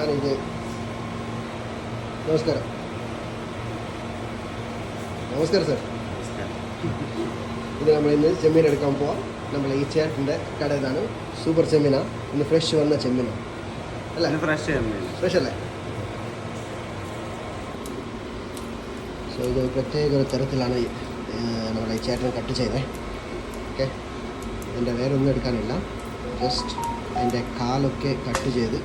ഞാനിത് നമസ്കാരം സാർ. ഇത് നമ്മൾ ഇന്ന് ചെമ്മീൻ എടുക്കാൻ പോവാം. നമ്മൾ ഈ ചേട്ടൻ്റെ കടയിലാണ്. സൂപ്പർ ചെമ്മീനാണ്. ഇന്ന് ഫ്രഷ് വന്ന ചെമ്മീനാണ് അല്ലേ? ഫ്രഷ് അല്ലേ? സോ ഇത് പ്രത്യേക ഒരു തരത്തിലാണ് നമ്മുടെ ഈ ചേട്ടൻ കട്ട് ചെയ്തത്. ഓക്കെ, എൻ്റെ വേറെ ഒന്നും എടുക്കാനില്ല. ജസ്റ്റ് അതിൻ്റെ കാലൊക്കെ കട്ട് ചെയ്ത്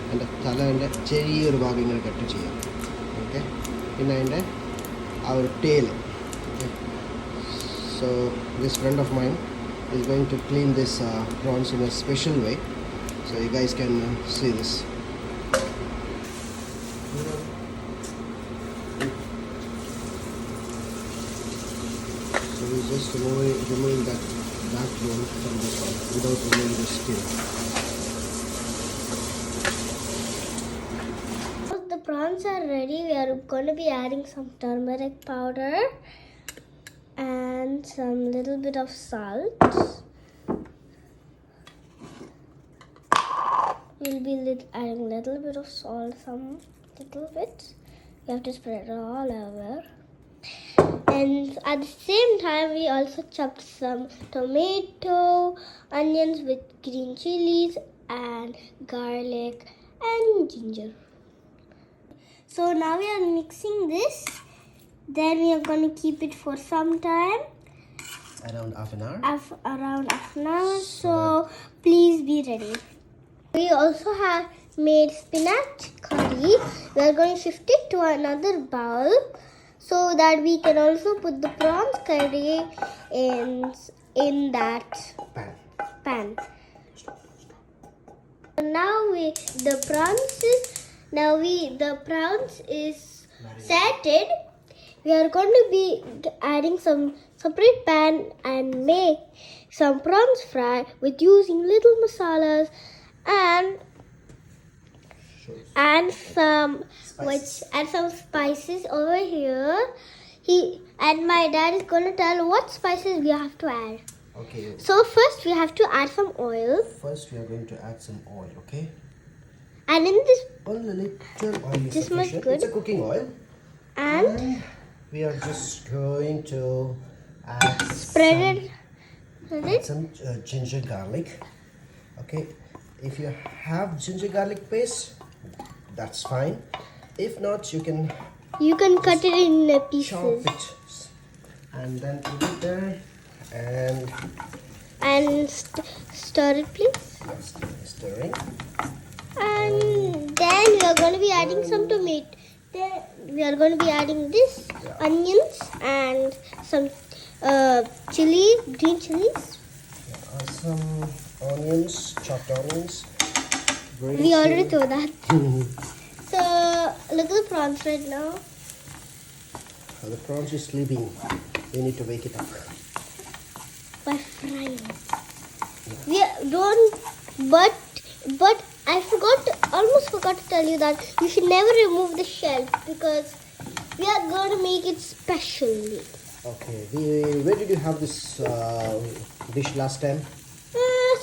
അതിൻ്റെ തലേൻ്റെ ചെറിയൊരു ഭാഗം ഇങ്ങനെ കട്ട് ചെയ്യാം. ഓക്കെ, പിന്നെ അതിൻ്റെ ആ ഒരു tale. Okay, so this friend of mine is going to clean this prawns in a special way, so you guys can see this. So we just removing that backbone from this one without removing the skin. The prawns are ready. We are going to be adding some turmeric powder and some little bit of salt. We'll be adding little bit of salt, some little bit. We have to spread it all over. And at the same time, we also chopped some tomato, onions with green chilies and garlic and ginger. So now we are mixing this. Then we are going to keep it for some time. Around half an hour? Around half an hour. So please be ready. We also have made spinach curry. We are going to shift it to another bowl so that we can also put the prawns curry in that pan. Now the prawns is setted. We are going to be adding some separate pan and make some prawns fry with using little masalas and some spices over here. And my dad is going to tell what spices we have to add. Okay. So first we have to add some oil. First we are going to add some oil, okay? And in this Only little oil is this much sufficient. good. It's a cooking oil. And we are just going to add some ginger garlic. Okay, if you have ginger garlic paste, that's fine. If not, you can cut it in pieces. chop it and then put it there and stir it, please. yes, stirring. And then we are going to be adding some tomato. Then we are going to be adding this onions and some green chilies. Some onions, chopped onions. We already threw that. So look at the prawns right now. The prawns is sleeping. We need to wake it up By frying. But I almost forgot to tell you that you should never remove the shell because we are going to make it specially. Okay, where did you have this dish last time?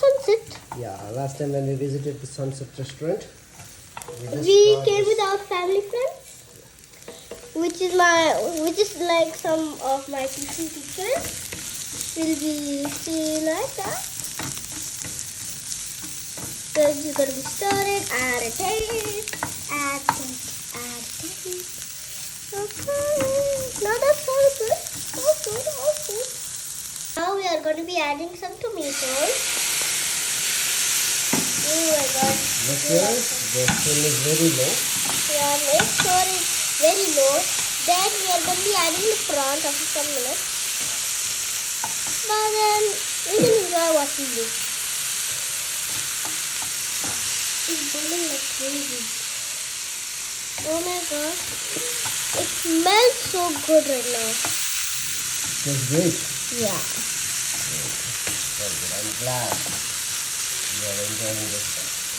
Sunset. Yeah, last time when we visited the Sunset restaurant, We came with our family friends, which is like some of my tuition teachers. Will be seen like that. So you're going to be stirring, add a taste, add taste. Okay, now that's all good. All good. Now we are going to be adding some tomatoes. Oh my God. Make sure the flame is very low. Yeah, make sure it's very low. Then we are going to be adding the prawns after some minutes. But then we can enjoy watching this. It's boiling like crazy. Oh my God. It smells so good right now. That's great. Yeah. Very good. I'm glad you are enjoying this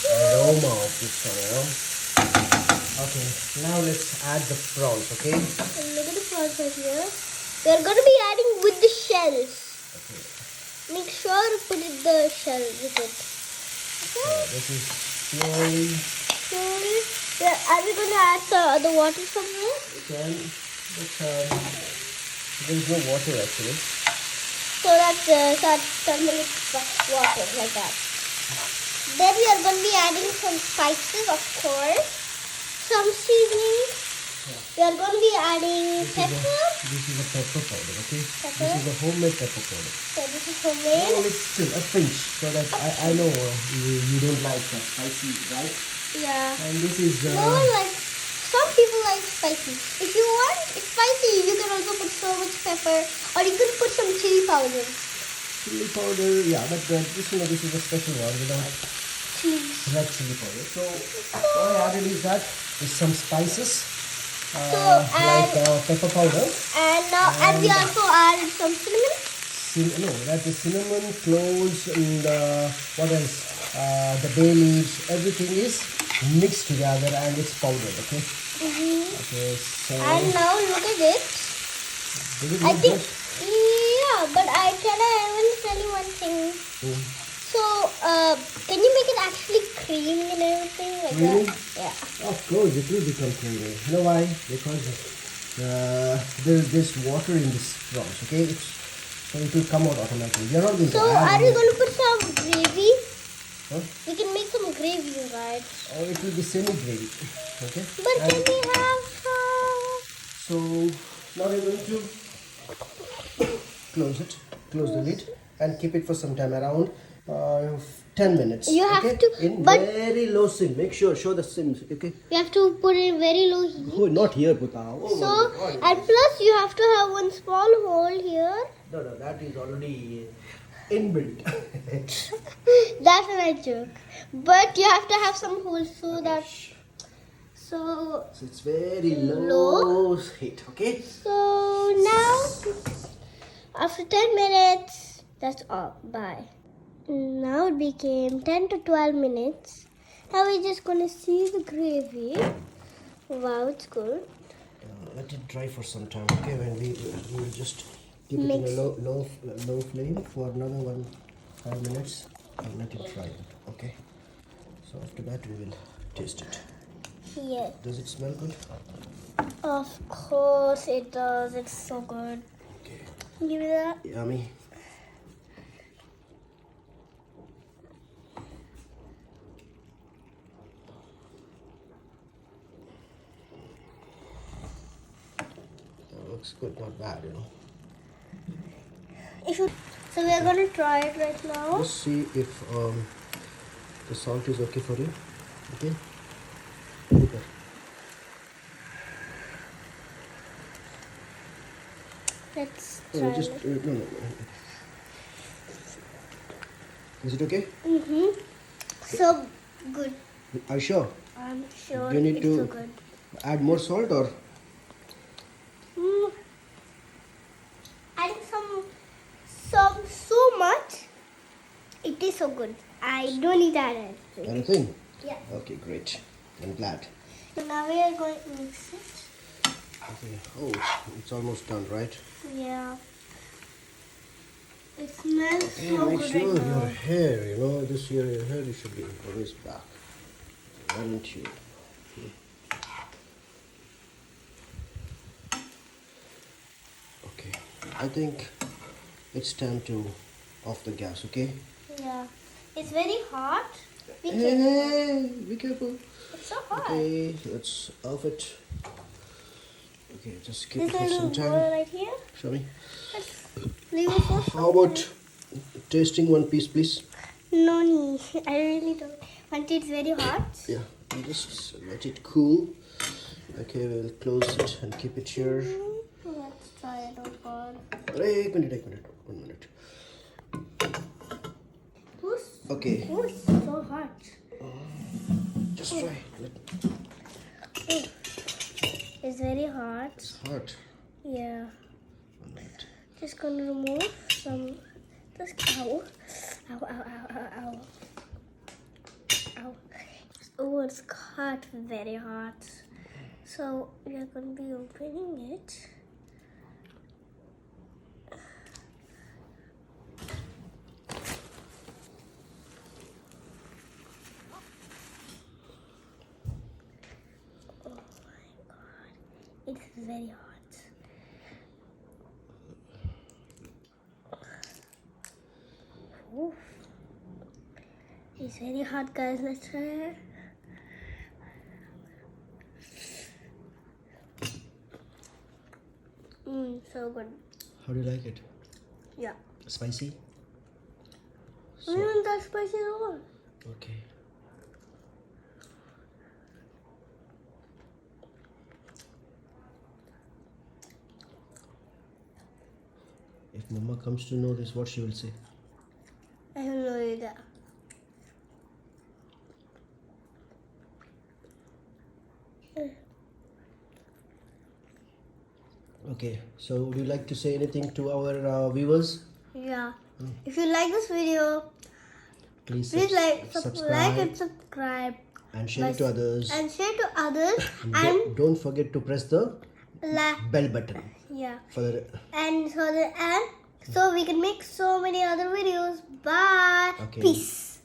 aroma of this channel. Okay, now let's add the prawns, okay? And look at the prawns right here. We are going to be adding with the shells. Okay. Make sure to put the shell with it. So this is slowly. Slowly. Are we going to add the water somewhere? You can, but there is no water actually. So that's turmeric water like that. Then we are going to be adding some spices, of course. Some seasoning. We are going to be adding pepper. This is a pepper powder, okay? Pepper. This is a homemade pepper powder. So this is homemade. No, it's still a pinch, so that I know you don't like spicy, right? Yeah. And this is No one likes. Some people like spicy. If you want spicy, you can also put so much pepper, or you can put some chili powder. chili powder. Yeah, but this is a special one without red chili powder. So what I added is some spices. Like pepper powder. And we also added some cinnamon. That is cinnamon, cloves, and what else? The bay leaves. Everything is mixed together and it's powdered. Okay. Okay. So. And now look at it. Did it I look think. good? Yeah, but I will tell you one thing. So, can you make it actually creamy and everything like Creamy? that? Yeah. Of course, it will become creamy. You know why? Because there's water in this prawns, okay? So it will come out automatically. You're not going So, to add are we going to put some gravy? Huh? We can make some gravy, right? Or it will be semi-gravy, okay? But can we have... So, now we're going to close the lid and keep it for some time, around 10 minutes. You have okay? to- In but- very low sim. Make sure, show the sim, okay? We have to put it in very low heat. Oh, not here, Puta. Oh, So, my God. and plus you have to have one small hole here. No, that is already inbuilt. That's a joke. But you have to have some holes so that... So it's very low heat, okay? So now, after 10 minutes, that's all. Bye. Now it became 10 to 12 minutes. Now we're just going to see the gravy. Wow, it's good. Let it dry for some time, okay? When we will just keep it in a low flame for another 5 minutes and let it dry, okay? So after that we will taste it. Yes. Does it smell good? Of course it does. It's so good. Okay. Give me that. Yummy. That looks good, not bad, you know. So we are going to try it right now. Let's see if the salt is okay for you. Okay. Super. Let's No, try just it. no. Is it okay? So good. Are you sure? I'm sure Do you need it's to so good. add more salt or? Adding some so much. It is so good. I don't need that anything. Anything? Yeah. Okay, great. I'm glad. So now we are going to mix it. Okay. Oh, it's almost done, right? Yeah. It smells Okay, so make good sure right now. your hair, this year your hair should be always back. Aren't you? Okay. I think it's time to off the gas, okay? Yeah. It's very hot. Be careful. Hey, be careful. It's so hot. Okay, let's off it. Okay, just keep This it for some little bowl time. right here. Show me. Let's leave it for some How about time. tasting one piece, please? No need. I really don't want it very hot. Yeah, you just let it cool. Okay, we'll close it and keep it here. Let's try it. Oh God. One minute. Okay, Oh, it's so hot. just try. It's very hot. It's hot. Yeah. 1 minute. Just gonna remove some. Ow. Ow. Oh, it's hot. Very hot. So we are gonna be opening it. It's very hot. Oof. It's very hot, guys. Let's try it. So good. How do you like it? Yeah. Spicy? Not that spicy at all. Okay. If Mama comes to know this, what she will say? I have no idea. Okay, so would you like to say anything to our viewers? Yeah. If you like this video, Please like subscribe and subscribe. and share it to others. And share to others. And don't forget to press the bell button. Yeah. For the, And so we can make so many other videos. Bye. Okay. Peace.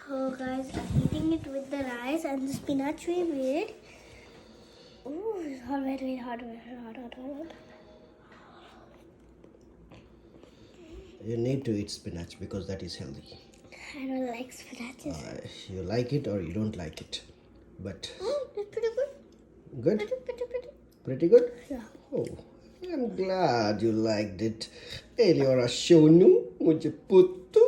So guys, I'm eating it with the rice and the spinach we made. Ooh, it's hot, very hot, very hot. you need to eat spinach because that is healthy. I don't like spinach. You like it or you don't like it. But It's pretty good. good? Pretty. Pretty good? Yeah. Oh, I'm glad you liked it. Eliora Shonu, mujhe puttu.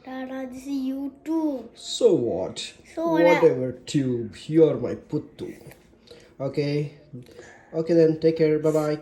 Dada, this is YouTube. So what? So what? Whatever tube, you're my puttu. Okay. Okay then, take care. Bye-bye.